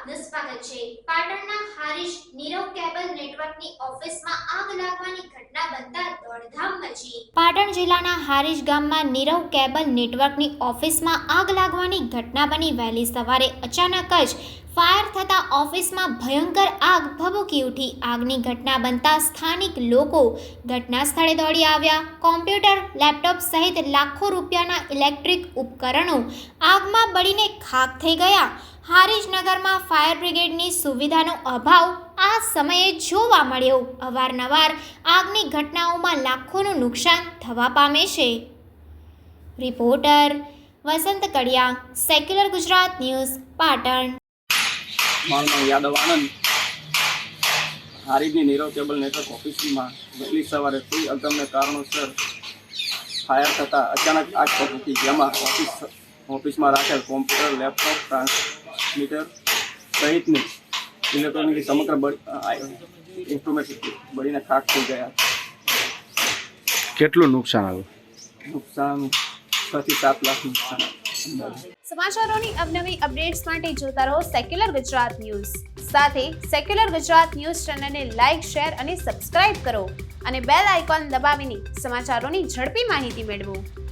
આપનું સ્વાગત છે। પાટણના હારીજ નીરવ કેબલ નેટવર્કની ઓફિસમાં આગ લાગવાની ઘટના બનતા દોડધામ મચી। પાટણ જિલ્લાના હારીજ ગામમાં નીરવ કેબલ નેટવર્કની ઓફિસમાં આગ લાગવાની ઘટના બની। વહેલી સવારે અચાનક જ ફાયર થતા ઓફિસમાં ભયંકર આગ ભભૂકી ઉઠી। આગની ઘટના બનતા સ્થાનિક લોકો ઘટના સ્થળે દોડી આવ્યા। કોમ્પ્યુટર, લેપટોપ સહિત લાખો રૂપિયાના ઇલેક્ટ્રિક ઉપકરણો આગમાં બળીને ખાખ થઈ ગયા। હારીજ નગરમાં ફાયર બ્રિગેડની સુવિધાનો અભાવ આ સમયે જોવા મળ્યો। અવારનવાર આગની ઘટનાઓમાં લાખોનું નુકસાન થવા પામે છે। રિપોર્ટર વસંત કડિયા, સેક્યુલર ગુજરાત ન્યૂઝ, પાટણ। મારું નામ યાદવ આનંદ। હારીજની નીરવ કેબલ નેટવર્ક ઓફિસમાં વહેલી સવારે કોઈ અગમ્ય કારણોસર ફાયર થતાં અચાનક આગ ભભૂકી, જેમાં ઓફિસમાં રાખેલ કોમ્પ્યુટર, લેપટોપ, ટ્રાન્સમીટર સહિતની ઇલેક્ટ્રોનિક સમગ્ર ઇન્સ્ટ્રુમેન્ટ બળીને ખાખ થઈ ગયા। કેટલું નુકસાન આવ્યું? નુકસાન 6 થી 7 લાખ નુકસાન અંદાજે। સમાચારોની અવનવી અપડેટ્સ માટે જોતા રહો સેક્યુલર ગુજરાત ન્યૂઝ। સાથે સેક્યુલર ગુજરાત ન્યૂઝ ચેનલને લાઇક, શેર અને સબસ્ક્રાઇબ કરો અને બેલ આઇકોન દબાવીને સમાચારોની ઝડપી માહિતી મેળવો।